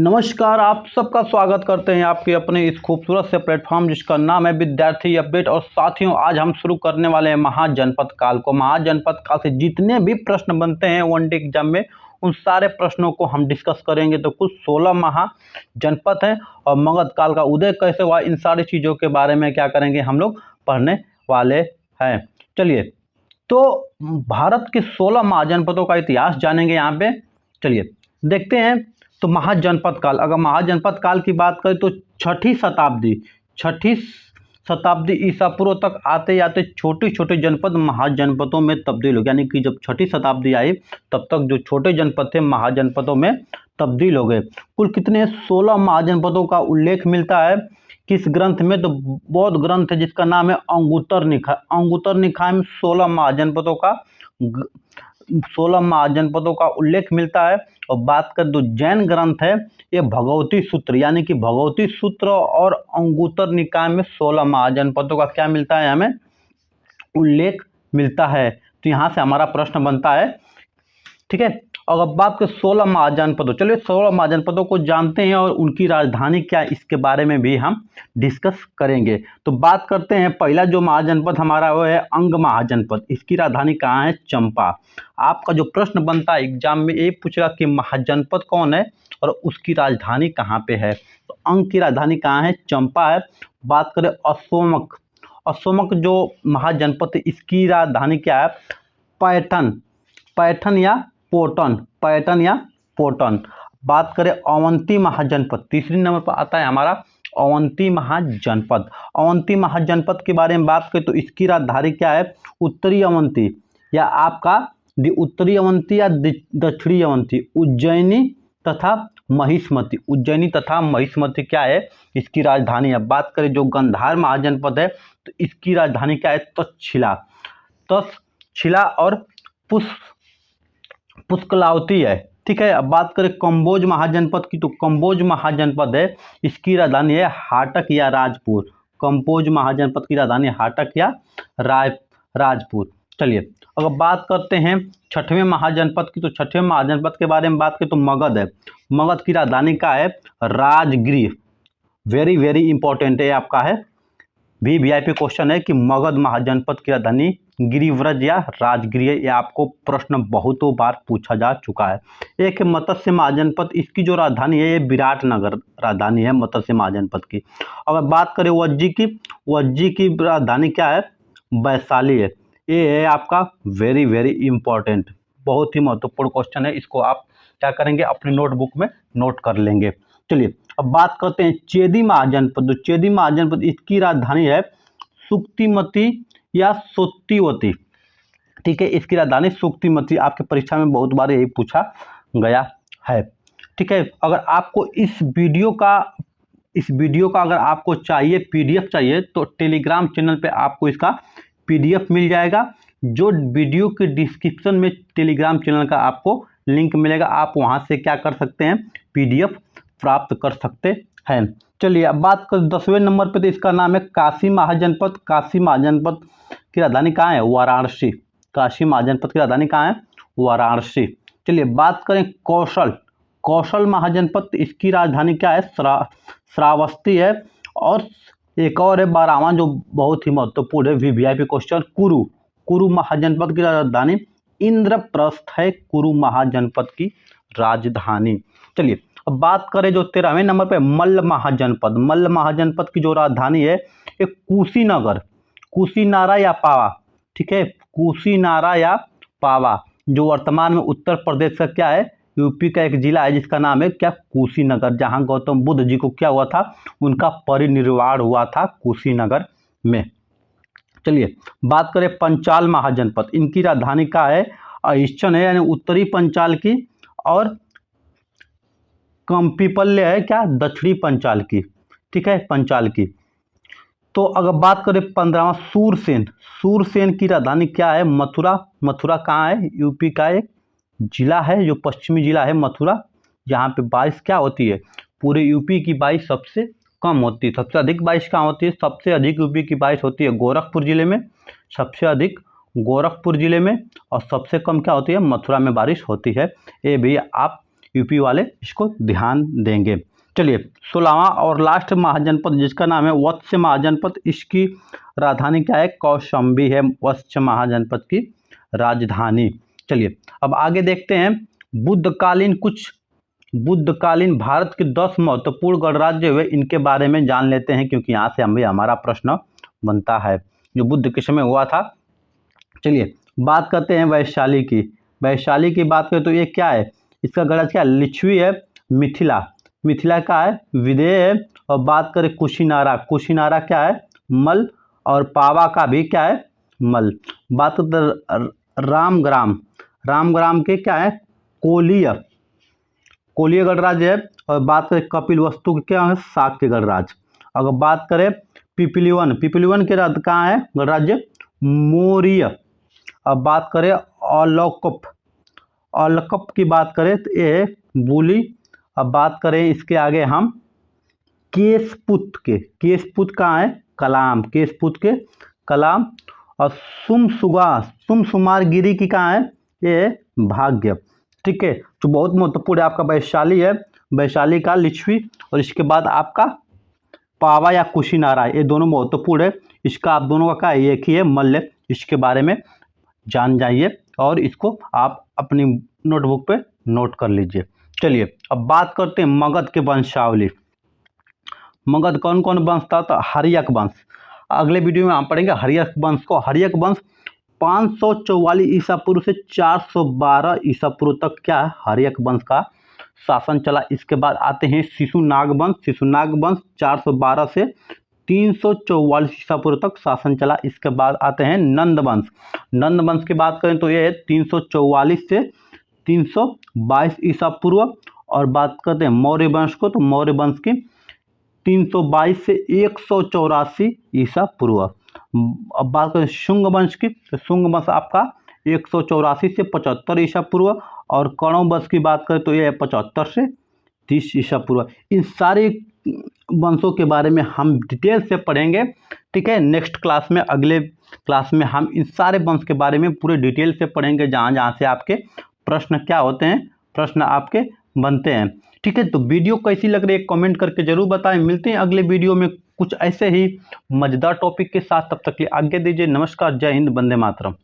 नमस्कार, आप सबका स्वागत करते हैं आपके अपने इस खूबसूरत से प्लेटफॉर्म जिसका नाम है विद्यार्थी अपडेट। और साथियों, आज हम शुरू करने वाले हैं महाजनपद काल को। महाजनपद काल से जितने भी प्रश्न बनते हैं वनडे एग्जाम में, उन सारे प्रश्नों को हम डिस्कस करेंगे। तो कुल 16 महाजनपद हैं और मगध काल का उदय कैसे हुआ, इन सारी चीज़ों के बारे में क्या करेंगे हम लोग पढ़ने वाले हैं। चलिए, तो भारत के 16 महाजनपदों का इतिहास जानेंगे यहाँ पे। चलिए देखते हैं। तो महाजनपद काल, अगर महाजनपद काल की बात करें तो छठी शताब्दी ईसा पूर्व तक आते आते छोटे छोटे जनपद महाजनपदों में तब्दील हो गए। यानी कि जब छठी शताब्दी आई तब तक जो छोटे जनपद थे महाजनपदों में तब्दील हो गए। कुल कितने 16 महाजनपदों का उल्लेख मिलता है किस ग्रंथ में? तो बौद्ध ग्रंथ है जिसका नाम है अंगुत्तर निकाय। अंगुत्तर निकाय में 16 महाजनपदों का उल्लेख मिलता है। और बात करें तो जैन ग्रंथ है ये भगवती सूत्र, यानी कि भगवती सूत्र और अंगुत्तर निकाय में 16 महाजनपदों का क्या मिलता है, हमें उल्लेख मिलता है। तो यहाँ से हमारा प्रश्न बनता है, ठीक है। और अब बात करें 16 महाजनपदों, चलिए 16 महाजनपदों को जानते हैं और उनकी राजधानी क्या है इसके बारे में भी हम डिस्कस करेंगे। तो बात करते हैं, पहला जो महाजनपद हमारा वो है अंग महाजनपद। इसकी राजधानी कहाँ है? चंपा। आपका जो प्रश्न बनता है एग्जाम में ये पूछेगा कि महाजनपद कौन है और उसकी राजधानी कहाँ पे है। तो अंग की राजधानी कहाँ है? चंपा है। बात करें अशोमक जो महाजनपद है इसकी राजधानी क्या है? पैठन या पोटन। बात करें अवंती महाजनपद, तीसरी नंबर पर आता है हमारा अवंती महाजनपद। अवंती महाजनपद के बारे में बात करें तो इसकी राजधानी क्या है? उत्तरी अवंती या आपका उत्तरी अवंती या दक्षिणी अवंती, उज्जैनी तथा महिष्मती क्या है इसकी राजधानी है। बात करें जो गंधार महाजनपद है तो इसकी राजधानी क्या है? तक्षशिला और पुष्कलावती है, ठीक है। अब बात करें कंबोज महाजनपद की, तो कंबोज महाजनपद है इसकी राजधानी है हाटक या राजपुर। कंबोज महाजनपद की राजधानी हाटक या राजपुर। चलिए अगर बात करते हैं छठवें महाजनपद की, तो छठवें महाजनपद के बारे में बात करें तो मगध है। मगध की राजधानी का है राजगृह। वेरी वेरी इंपॉर्टेंट है, आपका है वीआईपी क्वेश्चन है कि मगध महाजनपद की राजधानी गिरिव्रज या राजगृह। ये आपको प्रश्न बहुतों बार पूछा जा चुका है। एक मत्स्य महाजनपद, इसकी जो राजधानी है ये विराटनगर राजधानी है मत्स्य महाजनपद की। अगर बात करें वज्जी की राजधानी क्या है? वैशाली है। ये है आपका वेरी वेरी इंपॉर्टेंट, बहुत ही महत्वपूर्ण क्वेश्चन है। इसको आप क्या करेंगे अपनी नोटबुक में नोट कर लेंगे। चलिए अब बात करते हैं चेदी महाजनपद। चेदी महाजनपद इसकी राजधानी है सुक्तिमती या सोत्तीवती, ठीक है। इसकी राजधानी सुक्तिमती, आपके परीक्षा में बहुत बार यही पूछा गया है, ठीक है। अगर आपको इस वीडियो का अगर आपको चाहिए पीडीएफ चाहिए तो टेलीग्राम चैनल पे आपको इसका पीडीएफ मिल जाएगा। जो वीडियो के डिस्क्रिप्शन में टेलीग्राम चैनल का आपको लिंक मिलेगा, आप वहां से क्या कर सकते हैं? पीडीएफ प्राप्त कर सकते हैं। चलिए अब बात करें 10वें नंबर पे, तो इसका नाम है काशी महाजनपद। काशी महाजनपद की राजधानी कहाँ है? वाराणसी। काशी महाजनपद की राजधानी कहाँ है? वाराणसी। चलिए बात करें कौशल महाजनपद, इसकी राजधानी क्या है? श्रावस्ती है। और एक और है 12वां जो बहुत ही महत्वपूर्ण है वीआईपी क्वेश्चन, कुरु महाजनपद की राजधानी इंद्रप्रस्थ है। कुरु महाजनपद की राजधानी। चलिए अब बात करें जो 13वें नंबर पे मल्ल महाजनपद की जो राजधानी है ये कुशीनारा या पावा, ठीक है। कुशीनारा या पावा जो वर्तमान में उत्तर प्रदेश का क्या है? यूपी का एक जिला है जिसका नाम है क्या? कुशीनगर, जहां गौतम बुद्ध जी को क्या हुआ था? उनका परिनिर्वाण हुआ था कुशीनगर में। चलिए बात करें पंचाल महाजनपद, इनकी राजधानी का है अहिष्ठन है, यानी उत्तरी पंचाल की। और कंपीपल्य है क्या? दक्षिणी पंचाल की, ठीक है, पंचाल की। तो अगर बात करें 15वां सूरसेन की राजधानी क्या है? मथुरा कहाँ है? यूपी का एक जिला है जो पश्चिमी जिला है मथुरा, जहाँ पे बारिश क्या होती है? पूरे यूपी की बारिश सबसे कम होती है। सबसे अधिक बारिश कहाँ होती है? सबसे अधिक यूपी की बारिश होती है गोरखपुर जिले में, सबसे अधिक गोरखपुर जिले में, और सबसे कम क्या होती है? मथुरा में बारिश होती है। ये भी आप यूपी वाले इसको ध्यान देंगे। चलिए 16वां और लास्ट महाजनपद जिसका नाम है वत्स महाजनपद, इसकी राजधानी क्या है? कौशाम्बी है वत्स महाजनपद की राजधानी। चलिए अब आगे देखते हैं बुद्धकालीन भारत के 10 महत्वपूर्ण गणराज्य हुए, इनके बारे में जान लेते हैं क्योंकि यहाँ से हमारा प्रश्न बनता है जो बुद्ध के समय हुआ था। चलिए बात करते हैं वैशाली की। वैशाली की बात करें तो ये क्या है? इसका गणराज्य क्या? लिच्छवी है, मिथिला का है, विदेह है, और बात करें कुशीनारा क्या है? मल, और पावा का भी क्या है? मल। बात करते रामग्राम के क्या है? कोलीय गणराज्य है, और बात करें कपिलवस्तु के क्या है? शाक्य गणराज्य। अगर बात करें पिपीलिवन के कहाँ है गणराज्य? मौर्य। अब बात करें औलकप की बात करें तो ये बुली। अब बात करें इसके आगे हम केशपुत कहाँ है? कलाम। और सुमसुमारगिरी की कहाँ है? ये भाग्य। ठीक है, तो बहुत महत्वपूर्ण आपका वैशाली है, वैशाली का लिच्छवी, और इसके बाद आपका पावा या कुशीनारा, ये दोनों महत्वपूर्ण है। इसका आप दोनों का क्या है? एक ही है, मल्ल। इसके बारे में जान जाइए और इसको आप अपनी नोटबुक पे नोट कर लीजिए। चलिए अब बात करते हैं मगध के वंशावली। मगध कौन कौन वंश था? तो हर्यक वंश। अगले वीडियो में आप पढ़ेंगे हर्यक वंश को। हर्यक वंश 544 ईसा पूर्व से 412 ईसा पूर्व तक क्या है? हर्यक वंश का शासन चला। इसके बाद आते हैं शिशुनाग वंश 412 से 344 ईसा पूर्व तक शासन चला। इसके बाद आते हैं नंद वंश की बात करें तो ये 344 से 322 ईसा पूर्व। और बात करते हैं मौर्य वंश को, तो मौर्य वंश की 322 से 184 ईसा पूर्व। अब बात करें शुंग वंश की, तो शुंग वंश आपका 184 से 75 ईसा पूर्व। और कणव वंश की बात करें तो ये 75 से 30 ईसा पूर्व। इन सारे वंशों के बारे में हम डिटेल से पढ़ेंगे। ठीक है, नेक्स्ट क्लास में, अगले क्लास में हम इन सारे वंश के बारे में पूरे डिटेल से पढ़ेंगे, जहाँ से आपके प्रश्न क्या होते हैं, प्रश्न आपके बनते हैं। ठीक है, तो वीडियो कैसी लग रही है कमेंट करके जरूर बताएं। मिलते हैं अगले वीडियो में कुछ ऐसे ही मजेदार टॉपिक के साथ। तब तक के लिए आज्ञा दीजिए। नमस्कार, जय हिंद, वंदे मातरम।